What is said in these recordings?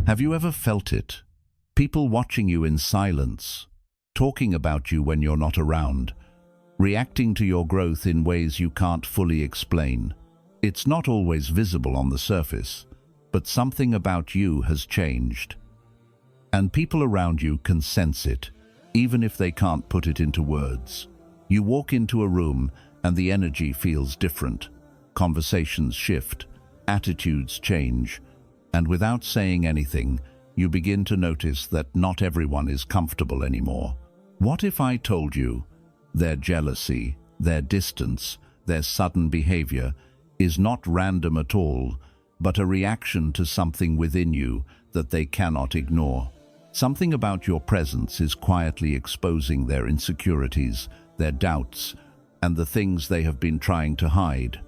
Have you ever felt it? People watching you in silence, talking about you when you're not around, reacting to your growth in ways you can't fully explain. It's not always visible on the surface, but something about you has changed. And people around you can sense it, even if they can't put it into words. You walk into a room and the energy feels different. Conversations shift, attitudes change, and without saying anything, you begin to notice that not everyone is comfortable anymore. What if I told you their jealousy, their distance, their sudden behavior is not random at all, but a reaction to something within you that they cannot ignore? Something about your presence is quietly exposing their insecurities, their doubts, and the things they have been trying to hide.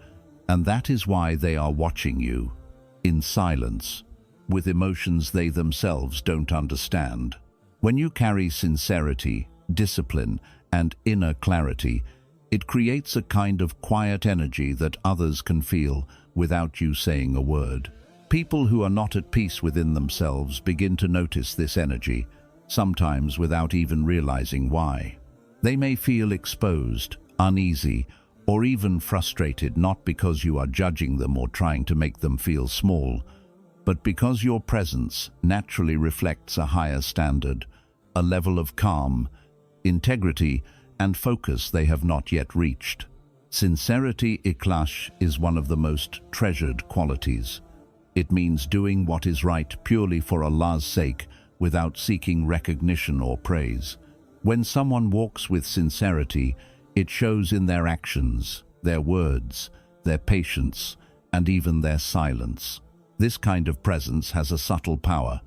And that is why they are watching you, in silence, with emotions they themselves don't understand. When you carry sincerity, discipline, and inner clarity, it creates a kind of quiet energy that others can feel without you saying a word. People who are not at peace within themselves begin to notice this energy, sometimes without even realizing why. They may feel exposed, uneasy, or even frustrated, not because you are judging them or trying to make them feel small, but because your presence naturally reflects a higher standard, a level of calm, integrity, and focus they have not yet reached. Sincerity, ikhlas, is one of the most treasured qualities. It means doing what is right purely for Allah's sake, without seeking recognition or praise. When someone walks with sincerity, it shows in their actions, their words, their patience, and even their silence. This kind of presence has a subtle power.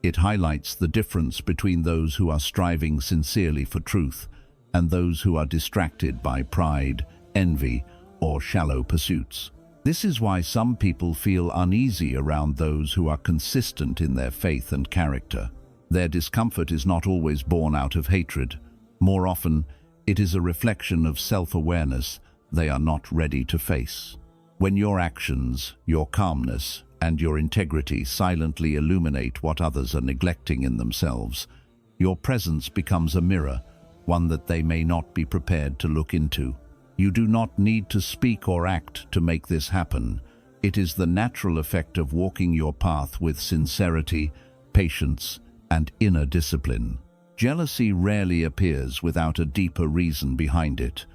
It highlights the difference between those who are striving sincerely for truth and those who are distracted by pride, envy, or shallow pursuits. This is why some people feel uneasy around those who are consistent in their faith and character. Their discomfort is not always born out of hatred. More often, it is a reflection of self-awareness they are not ready to face. When your actions, your calmness, and your integrity silently illuminate what others are neglecting in themselves, your presence becomes a mirror, one that they may not be prepared to look into. You do not need to speak or act to make this happen. It is the natural effect of walking your path with sincerity, patience, and inner discipline. Jealousy rarely appears without a deeper reason behind it.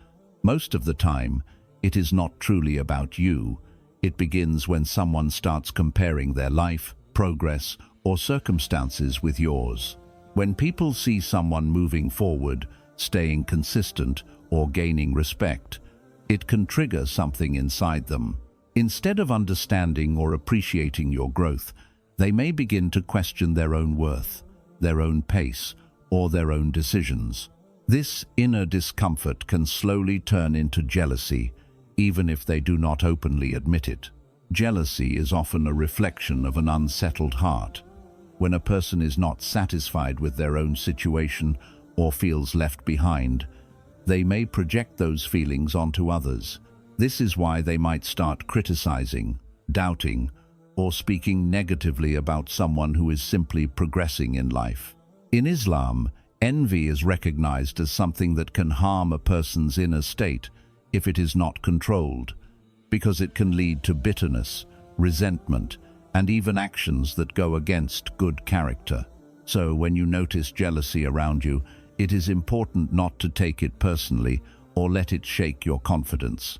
Most of the time, it is not truly about you. It begins when someone starts comparing their life, progress, or circumstances with yours. When people see someone moving forward, staying consistent, or gaining respect, it can trigger something inside them. Instead of understanding or appreciating your growth, they may begin to question their own worth, their own pace, or their own decisions. This inner discomfort can slowly turn into jealousy, even if they do not openly admit it. Jealousy is often a reflection of an unsettled heart. When a person is not satisfied with their own situation or feels left behind, they may project those feelings onto others. This is why they might start criticizing, doubting, or speaking negatively about someone who is simply progressing in life. In Islam, envy is recognized as something that can harm a person's inner state if it is not controlled, because it can lead to bitterness, resentment, and even actions that go against good character. So when you notice jealousy around you, it is important not to take it personally or let it shake your confidence.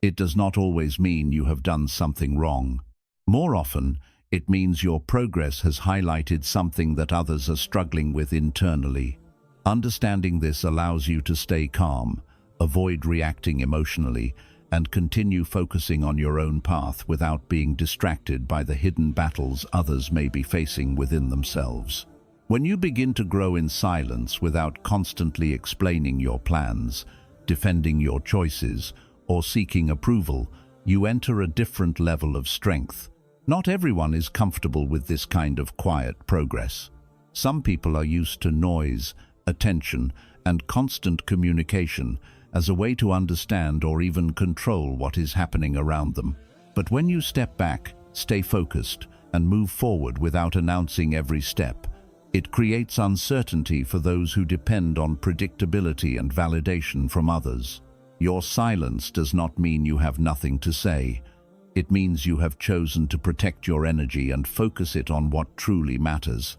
It does not always mean you have done something wrong. More often, it means your progress has highlighted something that others are struggling with internally. Understanding this allows you to stay calm, avoid reacting emotionally, and continue focusing on your own path without being distracted by the hidden battles others may be facing within themselves. When you begin to grow in silence without constantly explaining your plans, defending your choices, or seeking approval, you enter a different level of strength. Not everyone is comfortable with this kind of quiet progress. Some people are used to noise, attention, and constant communication as a way to understand or even control what is happening around them. But when you step back, stay focused, and move forward without announcing every step. It creates uncertainty for those who depend on predictability and validation from others. Your silence does not mean you have nothing to say. It means you have chosen to protect your energy and focus it on what truly matters.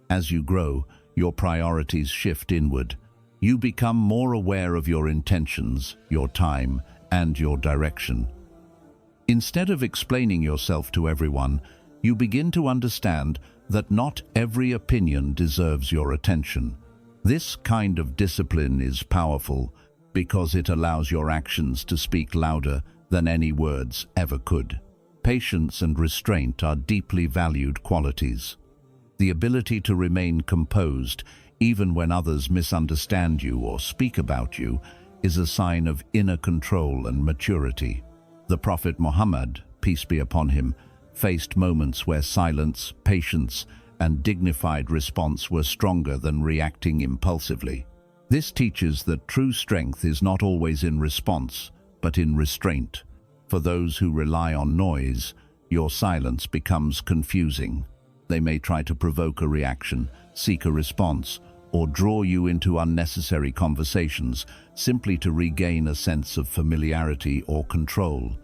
As you grow, your priorities shift inward. You become more aware of your intentions, your time, and your direction. Instead of explaining yourself to everyone, you begin to understand that not every opinion deserves your attention. This kind of discipline is powerful because it allows your actions to speak louder than any words ever could. Patience and restraint are deeply valued qualities. The ability to remain composed, even when others misunderstand you or speak about you, is a sign of inner control and maturity. The Prophet Muhammad, peace be upon him, faced moments where silence, patience, and dignified response were stronger than reacting impulsively. This teaches that true strength is not always in response, but in restraint. For those who rely on noise, your silence becomes confusing. They may try to provoke a reaction, seek a response, or draw you into unnecessary conversations simply to regain a sense of familiarity or control.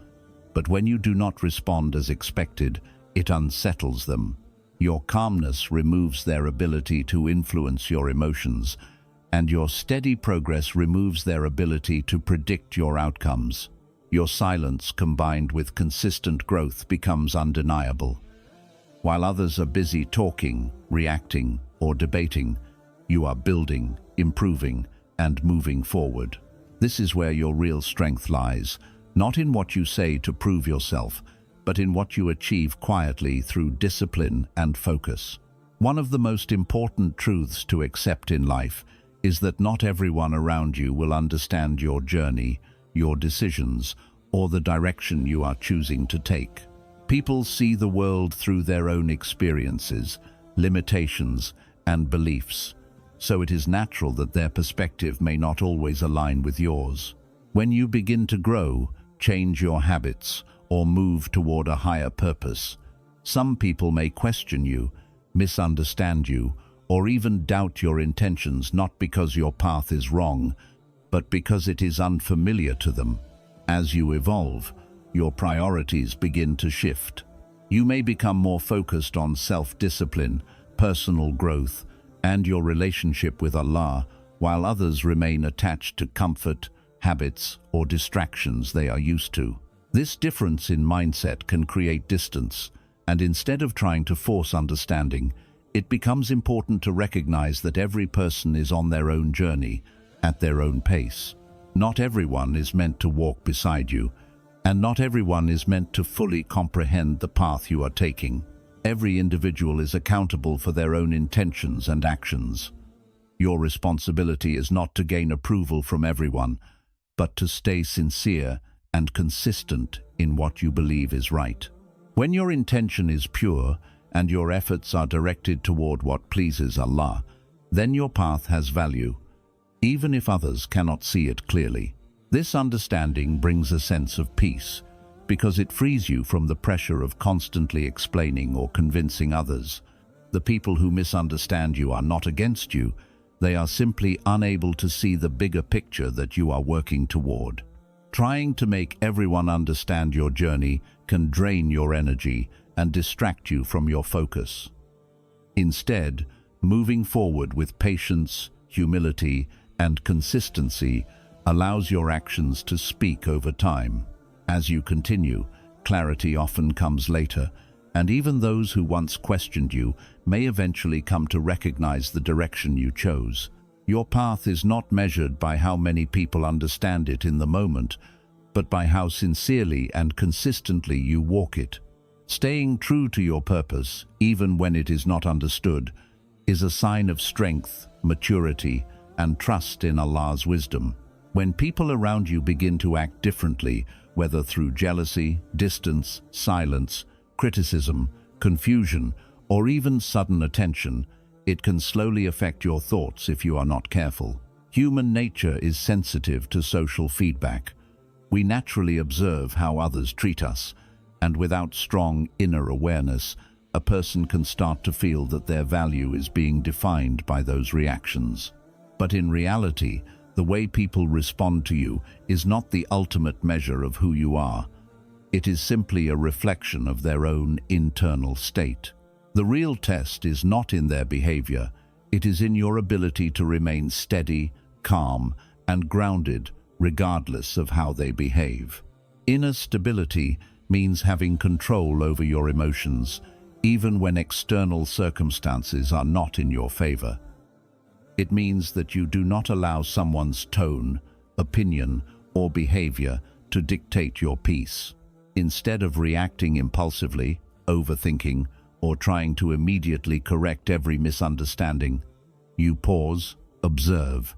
But when you do not respond as expected, it unsettles them. Your calmness removes their ability to influence your emotions, and your steady progress removes their ability to predict your outcomes. Your silence, combined with consistent growth, becomes undeniable. While others are busy talking, reacting, or debating, you are building, improving, and moving forward. This is where your real strength lies, not in what you say to prove yourself, but in what you achieve quietly through discipline and focus. One of the most important truths to accept in life is that not everyone around you will understand your journey, your decisions, or the direction you are choosing to take. People see the world through their own experiences, limitations, and beliefs, so it is natural that their perspective may not always align with yours. When you begin to grow, change your habits, or move toward a higher purpose, some people may question you, misunderstand you, or even doubt your intentions, not because your path is wrong, but because it is unfamiliar to them. As you evolve, your priorities begin to shift. You may become more focused on self-discipline, personal growth, and your relationship with Allah, while others remain attached to comfort, habits, or distractions they are used to. This difference in mindset can create distance, and instead of trying to force understanding, it becomes important to recognize that every person is on their own journey, at their own pace. Not everyone is meant to walk beside you, and not everyone is meant to fully comprehend the path you are taking. Every individual is accountable for their own intentions and actions. Your responsibility is not to gain approval from everyone, but to stay sincere and consistent in what you believe is right. When your intention is pure and your efforts are directed toward what pleases Allah, then your path has value, even if others cannot see it clearly. This understanding brings a sense of peace, because it frees you from the pressure of constantly explaining or convincing others. The people who misunderstand you are not against you, they are simply unable to see the bigger picture that you are working toward. Trying to make everyone understand your journey can drain your energy and distract you from your focus. Instead, moving forward with patience, humility, and consistency allows your actions to speak over time. As you continue, clarity often comes later, and even those who once questioned you may eventually come to recognize the direction you chose. Your path is not measured by how many people understand it in the moment, but by how sincerely and consistently you walk it. Staying true to your purpose, even when it is not understood, is a sign of strength, maturity, and trust in Allah's wisdom. When people around you begin to act differently, whether through jealousy, distance, silence, criticism, confusion, or even sudden attention, it can slowly affect your thoughts if you are not careful. Human nature is sensitive to social feedback. We naturally observe how others treat us, and without strong inner awareness, a person can start to feel that their value is being defined by those reactions. But in reality, the way people respond to you is not the ultimate measure of who you are. It is simply a reflection of their own internal state. The real test is not in their behavior, it is in your ability to remain steady, calm, and grounded regardless of how they behave. Inner stability means having control over your emotions, even when external circumstances are not in your favor. It means that you do not allow someone's tone, opinion, or behavior to dictate your peace. Instead of reacting impulsively, overthinking, or trying to immediately correct every misunderstanding, you pause, observe,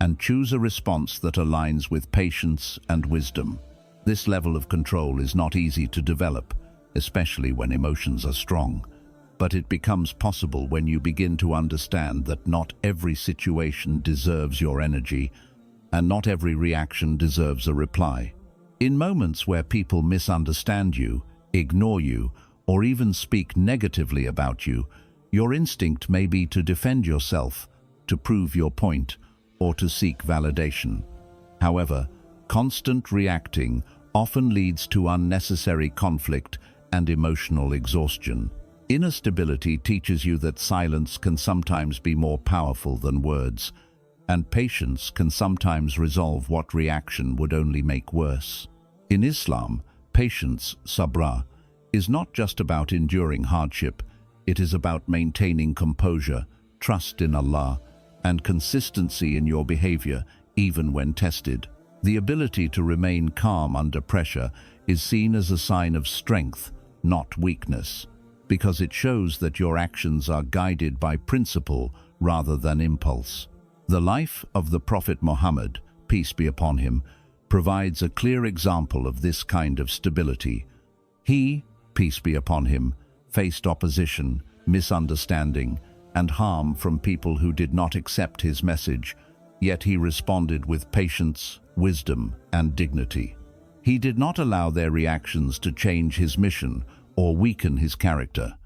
and choose a response that aligns with patience and wisdom. This level of control is not easy to develop, especially when emotions are strong, but it becomes possible when you begin to understand that not every situation deserves your energy, and not every reaction deserves a reply. In moments where people misunderstand you, ignore you, or even speak negatively about you, your instinct may be to defend yourself, to prove your point, or to seek validation. However, constant reacting often leads to unnecessary conflict and emotional exhaustion. Inner stability teaches you that silence can sometimes be more powerful than words, and patience can sometimes resolve what reaction would only make worse. In Islam, patience, sabra, is not just about enduring hardship, it is about maintaining composure, trust in Allah, and consistency in your behavior, even when tested. The ability to remain calm under pressure is seen as a sign of strength, not weakness, because it shows that your actions are guided by principle rather than impulse. The life of the Prophet Muhammad, peace be upon him, provides a clear example of this kind of stability. He, peace be upon him, faced opposition, misunderstanding, and harm from people who did not accept his message, yet he responded with patience, wisdom, and dignity. He did not allow their reactions to change his mission or weaken his character.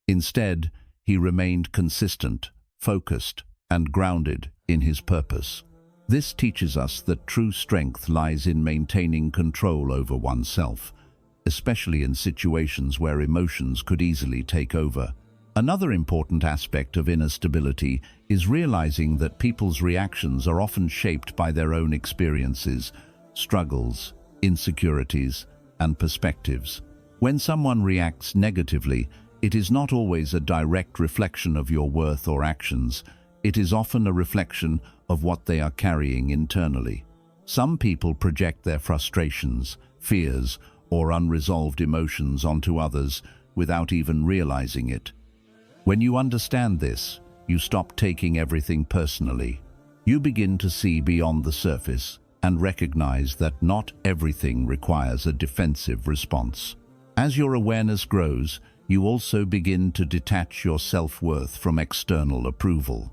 Instead, he remained consistent, focused, and grounded in his purpose. This teaches us that true strength lies in maintaining control over oneself, especially in situations where emotions could easily take over. Another important aspect of inner stability is realizing that people's reactions are often shaped by their own experiences, struggles, insecurities, and perspectives. When someone reacts negatively, it is not always a direct reflection of your worth or actions. It is often a reflection of what they are carrying internally. Some people project their frustrations, fears, or unresolved emotions onto others without even realizing it. When you understand this, you stop taking everything personally. You begin to see beyond the surface and recognize that not everything requires a defensive response. As your awareness grows, you also begin to detach your self-worth from external approval.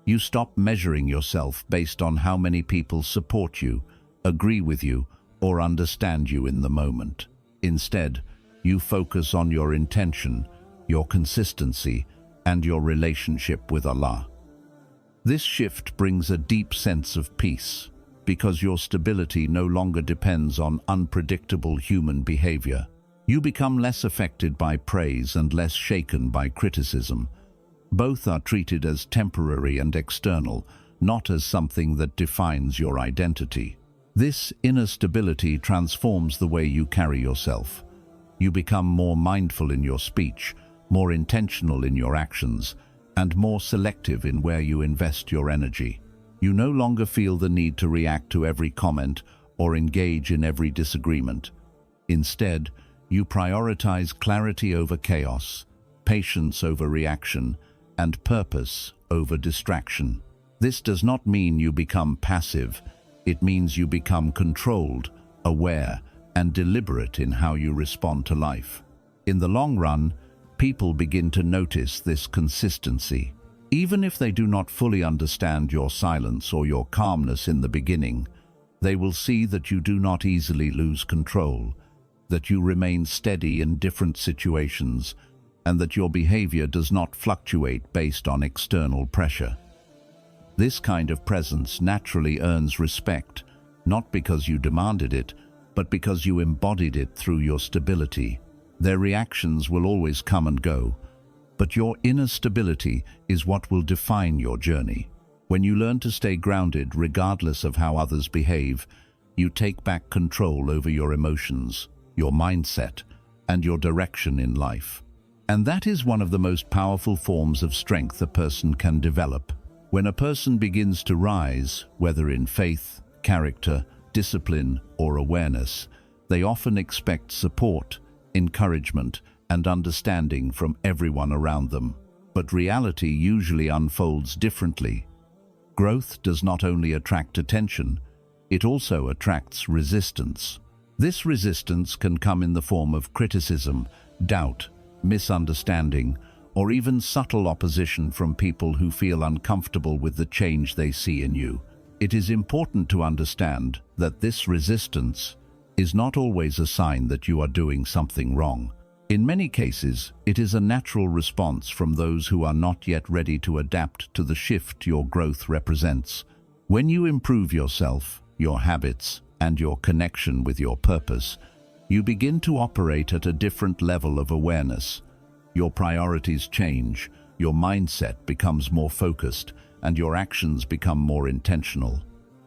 You stop measuring yourself based on how many people support you, agree with you, or understand you in the moment. Instead, you focus on your intention, your consistency, and your relationship with Allah. This shift brings a deep sense of peace, because your stability no longer depends on unpredictable human behavior. You become less affected by praise and less shaken by criticism. Both are treated as temporary and external, not as something that defines your identity. This inner stability transforms the way you carry yourself. You become more mindful in your speech, more intentional in your actions, and more selective in where you invest your energy. You no longer feel the need to react to every comment or engage in every disagreement. Instead, you prioritize clarity over chaos, patience over reaction, and purpose over distraction. This does not mean you become passive. It means you become controlled, aware, and deliberate in how you respond to life. In the long run, people begin to notice this consistency. Even if they do not fully understand your silence or your calmness in the beginning, they will see that you do not easily lose control, that you remain steady in different situations, and that your behavior does not fluctuate based on external pressure. This kind of presence naturally earns respect, not because you demanded it, but because you embodied it through your stability. Their reactions will always come and go, but your inner stability is what will define your journey. When you learn to stay grounded regardless of how others behave, you take back control over your emotions, your mindset, and your direction in life. And that is one of the most powerful forms of strength a person can develop. When a person begins to rise, whether in faith, character, discipline, or awareness, they often expect support, encouragement, and understanding from everyone around them. But reality usually unfolds differently. Growth does not only attract attention, it also attracts resistance. This resistance can come in the form of criticism, doubt, misunderstanding, or even subtle opposition from people who feel uncomfortable with the change they see in you. It is important to understand that this resistance is not always a sign that you are doing something wrong. In many cases, it is a natural response from those who are not yet ready to adapt to the shift your growth represents. When you improve yourself, your habits, and your connection with your purpose, you begin to operate at a different level of awareness. Your priorities change, your mindset becomes more focused, and your actions become more intentional.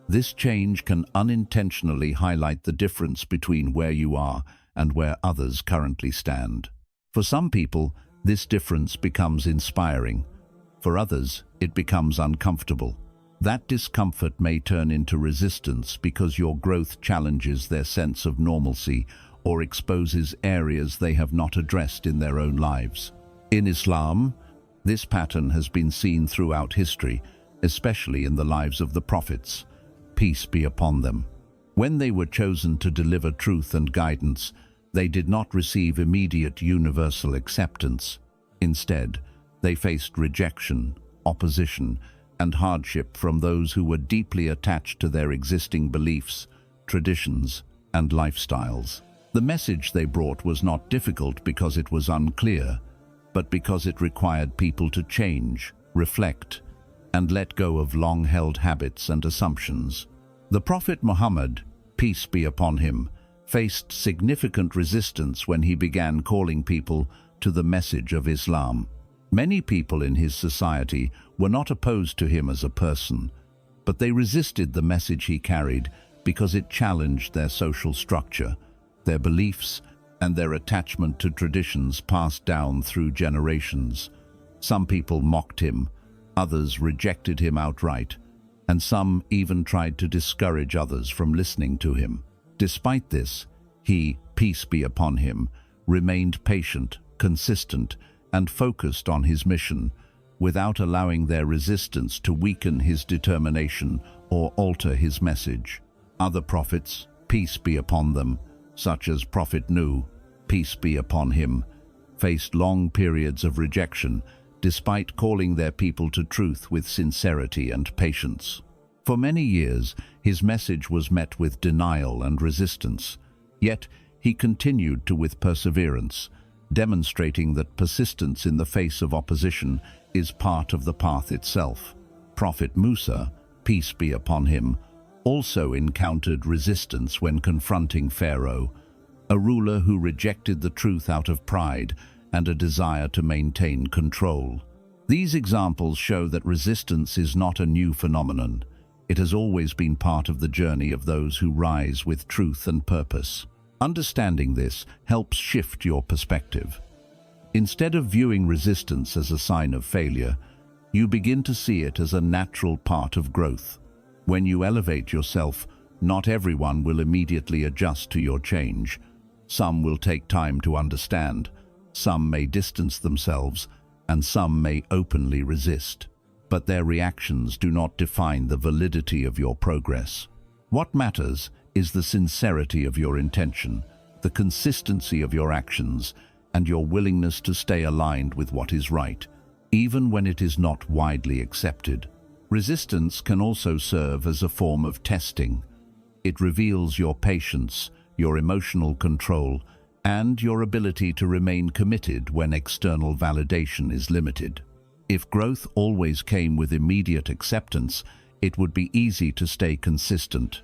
This change can unintentionally highlight the difference between where you are and where others currently stand. For some people, this difference becomes inspiring. For others, it becomes uncomfortable. That discomfort may turn into resistance because your growth challenges their sense of normalcy or exposes areas they have not addressed in their own lives. In Islam, this pattern has been seen throughout history, especially in the lives of the prophets, peace be upon them. When they were chosen to deliver truth and guidance, they did not receive immediate universal acceptance. Instead, they faced rejection, opposition, and hardship from those who were deeply attached to their existing beliefs, traditions, and lifestyles. The message they brought was not difficult because it was unclear, but because it required people to change, reflect, and let go of long-held habits and assumptions. The Prophet Muhammad, peace be upon him, faced significant resistance when he began calling people to the message of Islam. Many people in his society were not opposed to him as a person, but they resisted the message he carried because it challenged their social structure, their beliefs, and their attachment to traditions passed down through generations. Some people mocked him, others rejected him outright, and some even tried to discourage others from listening to him. Despite this, he, peace be upon him, remained patient, consistent, and focused on his mission, without allowing their resistance to weaken his determination or alter his message. Other prophets, peace be upon them, such as Prophet Nuh, peace be upon him, faced long periods of rejection despite calling their people to truth with sincerity and patience. For many years, his message was met with denial and resistance, yet he continued with perseverance, demonstrating that persistence in the face of opposition is part of the path itself. Prophet Musa, peace be upon him, also encountered resistance when confronting Pharaoh, a ruler who rejected the truth out of pride and a desire to maintain control. These examples show that resistance is not a new phenomenon. It has always been part of the journey of those who rise with truth and purpose. Understanding this helps shift your perspective. Instead of viewing resistance as a sign of failure, you begin to see it as a natural part of growth. When you elevate yourself, not everyone will immediately adjust to your change. Some will take time to understand, some may distance themselves, and some may openly resist. But their reactions do not define the validity of your progress. What matters is the sincerity of your intention, the consistency of your actions, and your willingness to stay aligned with what is right, even when it is not widely accepted. Resistance can also serve as a form of testing. It reveals your patience, your emotional control, and your ability to remain committed when external validation is limited. If growth always came with immediate acceptance, it would be easy to stay consistent.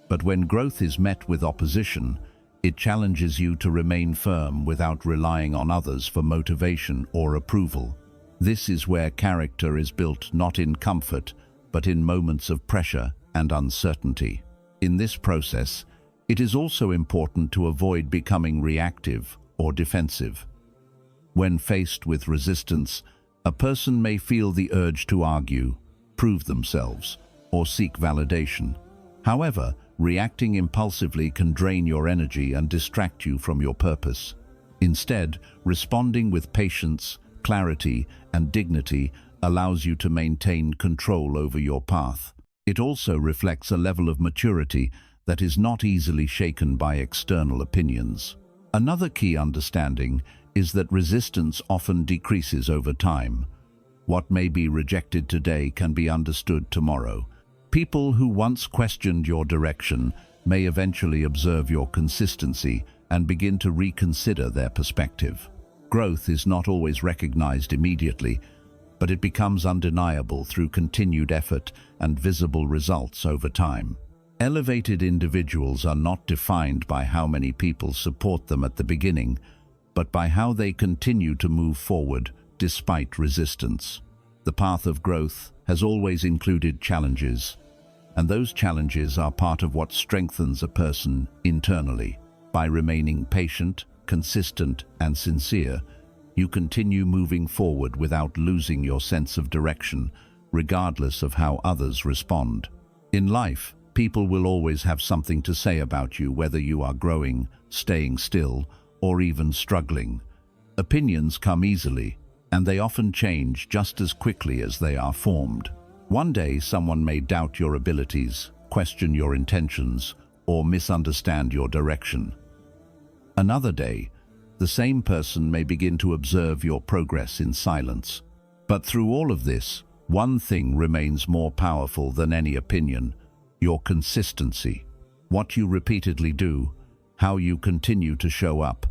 But when growth is met with opposition, it challenges you to remain firm without relying on others for motivation or approval. This is where character is built not in comfort, but in moments of pressure and uncertainty. In this process, it is also important to avoid becoming reactive or defensive. When faced with resistance, a person may feel the urge to argue, prove themselves, or seek validation. However, reacting impulsively can drain your energy and distract you from your purpose. Instead, responding with patience, clarity, and dignity allows you to maintain control over your path. It also reflects a level of maturity that is not easily shaken by external opinions. Another key understanding is that resistance often decreases over time. What may be rejected today can be understood tomorrow. People who once questioned your direction may eventually observe your consistency and begin to reconsider their perspective. Growth is not always recognized immediately, but it becomes undeniable through continued effort and visible results over time. Elevated individuals are not defined by how many people support them at the beginning, but by how they continue to move forward despite resistance. The path of growth has always included challenges, and those challenges are part of what strengthens a person internally. By remaining patient, consistent, and sincere, you continue moving forward without losing your sense of direction, regardless of how others respond. In life, people will always have something to say about you, whether you are growing, staying still, or even struggling. Opinions come easily, and they often change just as quickly as they are formed. One day, someone may doubt your abilities, question your intentions, or misunderstand your direction. Another day, the same person may begin to observe your progress in silence. But through all of this, one thing remains more powerful than any opinion: your consistency. What you repeatedly do, how you continue to show up,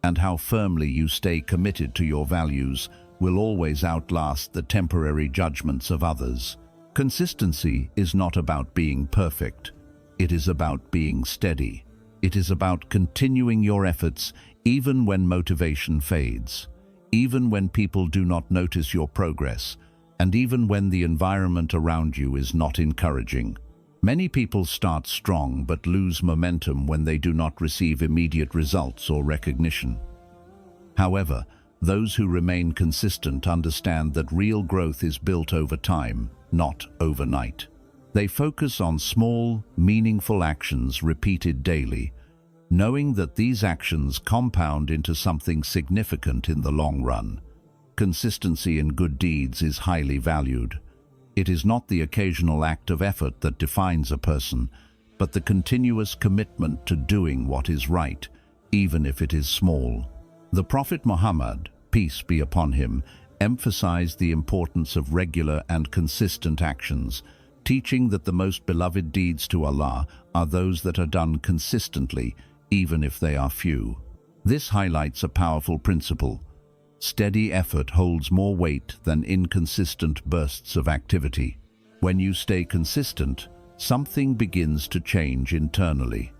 and how firmly you stay committed to your values will always outlast the temporary judgments of others. Consistency is not about being perfect. It is about being steady. It is about continuing your efforts even when motivation fades, even when people do not notice your progress, and even when the environment around you is not encouraging. Many people start strong but lose momentum when they do not receive immediate results or recognition. However, those who remain consistent understand that real growth is built over time, not overnight. They focus on small, meaningful actions repeated daily, knowing that these actions compound into something significant in the long run. Consistency in good deeds is highly valued. It is not the occasional act of effort that defines a person, but the continuous commitment to doing what is right, even if it is small. The Prophet Muhammad, peace be upon him, emphasized the importance of regular and consistent actions, teaching that the most beloved deeds to Allah are those that are done consistently, even if they are few. This highlights a powerful principle: steady effort holds more weight than inconsistent bursts of activity. When you stay consistent, something begins to change internally.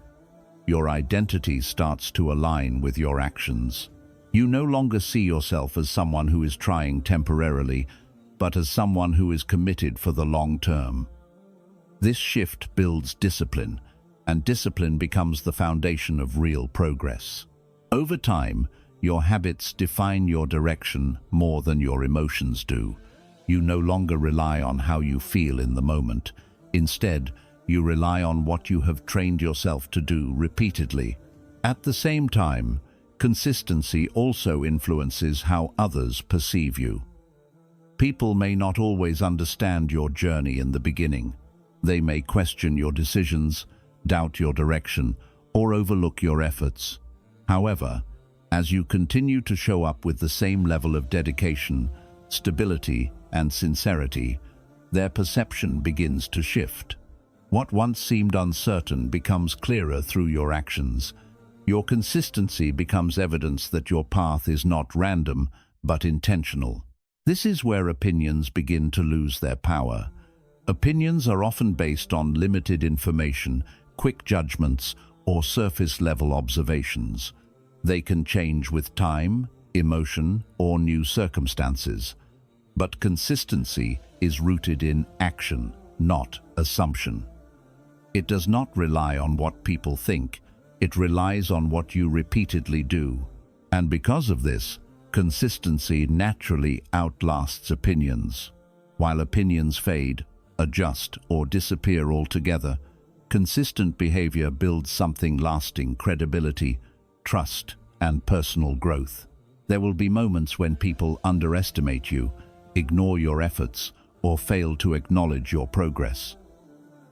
Your identity starts to align with your actions. You no longer see yourself as someone who is trying temporarily, but as someone who is committed for the long term. This shift builds discipline, and discipline becomes the foundation of real progress. Over time, your habits define your direction more than your emotions do. You no longer rely on how you feel in the moment. Instead, you rely on what you have trained yourself to do repeatedly. At the same time, consistency also influences how others perceive you. People may not always understand your journey in the beginning. They may question your decisions, doubt your direction, or overlook your efforts. However, as you continue to show up with the same level of dedication, stability, and sincerity, their perception begins to shift. What once seemed uncertain becomes clearer through your actions, Your consistency becomes evidence that your path is not random, but intentional. This is where opinions begin to lose their power. Opinions are often based on limited information, quick judgments, or surface-level observations. They can change with time, emotion, or new circumstances. But consistency is rooted in action, not assumption. It does not rely on what people think, it relies on what you repeatedly do. And because of this, consistency naturally outlasts opinions. While opinions fade, adjust, or disappear altogether, consistent behavior builds something lasting: credibility, trust, and personal growth. There will be moments when people underestimate you, ignore your efforts, or fail to acknowledge your progress.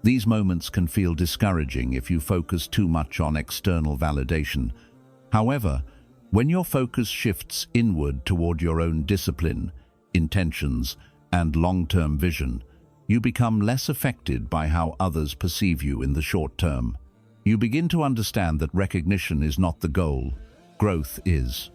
These moments can feel discouraging if you focus too much on external validation. However, when your focus shifts inward toward your own discipline, intentions, and long-term vision, you become less affected by how others perceive you in the short term. You begin to understand that recognition is not the goal, growth is.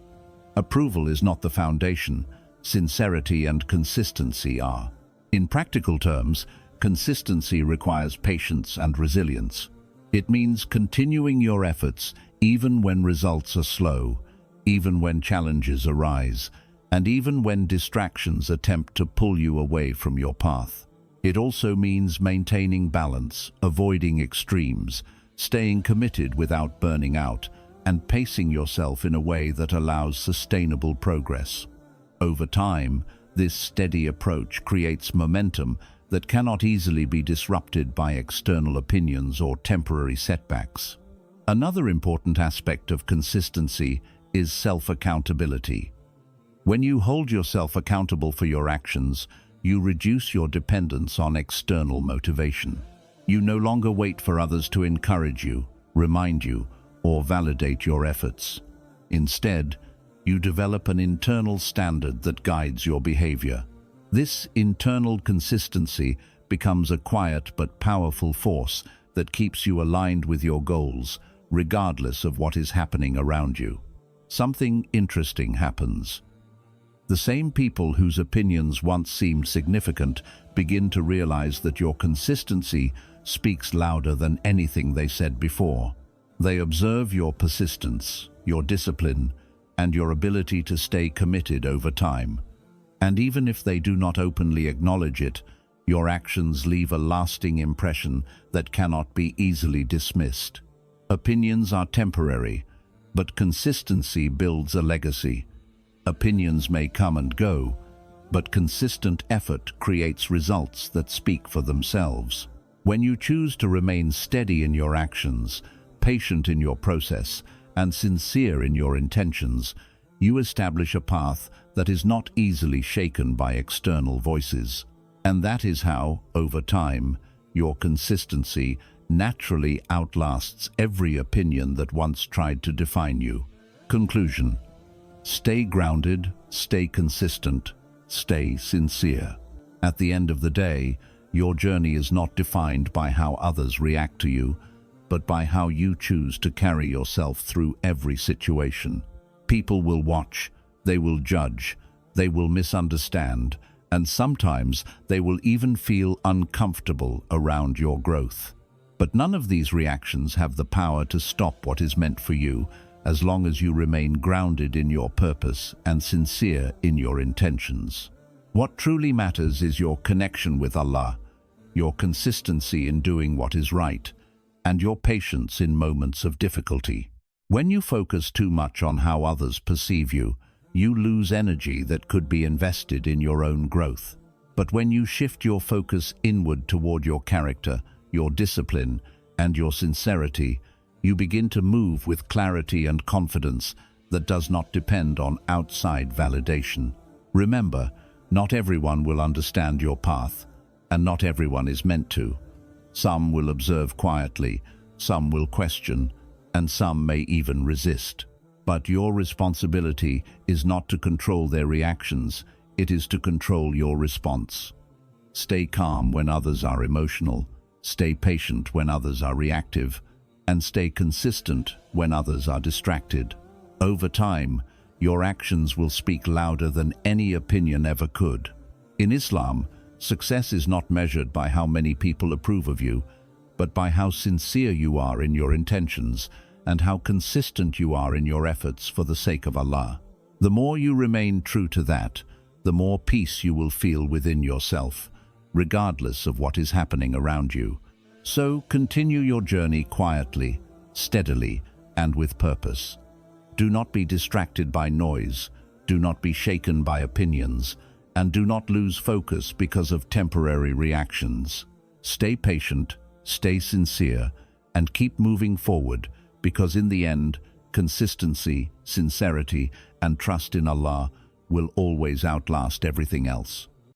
Approval is not the foundation, sincerity and consistency are. In practical terms, consistency requires patience and resilience. It means continuing your efforts even when results are slow, even when challenges arise, and even when distractions attempt to pull you away from your path. It also means maintaining balance, avoiding extremes, staying committed without burning out, and pacing yourself in a way that allows sustainable progress. Over time, this steady approach creates momentum that cannot easily be disrupted by external opinions or temporary setbacks. Another important aspect of consistency is self-accountability. When you hold yourself accountable for your actions, you reduce your dependence on external motivation. You no longer wait for others to encourage you, remind you, or validate your efforts. Instead, you develop an internal standard that guides your behavior. This internal consistency becomes a quiet but powerful force that keeps you aligned with your goals, regardless of what is happening around you. Something interesting happens. The same people whose opinions once seemed significant begin to realize that your consistency speaks louder than anything they said before. They observe your persistence, your discipline, and your ability to stay committed over time. And even if they do not openly acknowledge it, your actions leave a lasting impression that cannot be easily dismissed. Opinions are temporary, but consistency builds a legacy. Opinions may come and go, but consistent effort creates results that speak for themselves. When you choose to remain steady in your actions, patient in your process, and sincere in your intentions, you establish a path that is not easily shaken by external voices. And that is how, over time, your consistency naturally outlasts every opinion that once tried to define you. Conclusion: stay grounded, stay consistent, stay sincere. At the end of the day, your journey is not defined by how others react to you, but by how you choose to carry yourself through every situation. People will watch, they will judge, they will misunderstand, and sometimes they will even feel uncomfortable around your growth. But none of these reactions have the power to stop what is meant for you, as long as you remain grounded in your purpose and sincere in your intentions. What truly matters is your connection with Allah, your consistency in doing what is right, and your patience in moments of difficulty. When you focus too much on how others perceive you, you lose energy that could be invested in your own growth. But when you shift your focus inward toward your character, your discipline, and your sincerity, you begin to move with clarity and confidence that does not depend on outside validation. Remember, not everyone will understand your path, and not everyone is meant to. Some will observe quietly, some will question, and some may even resist. But your responsibility is not to control their reactions, it is to control your response. Stay calm when others are emotional, stay patient when others are reactive, and stay consistent when others are distracted. Over time, your actions will speak louder than any opinion ever could. In Islam, success is not measured by how many people approve of you, but by how sincere you are in your intentions and how consistent you are in your efforts for the sake of Allah. The more you remain true to that, the more peace you will feel within yourself, regardless of what is happening around you. So continue your journey quietly, steadily, and with purpose. Do not be distracted by noise, do not be shaken by opinions, and do not lose focus because of temporary reactions. Stay patient, stay sincere, and keep moving forward, because in the end, consistency, sincerity, and trust in Allah will always outlast everything else.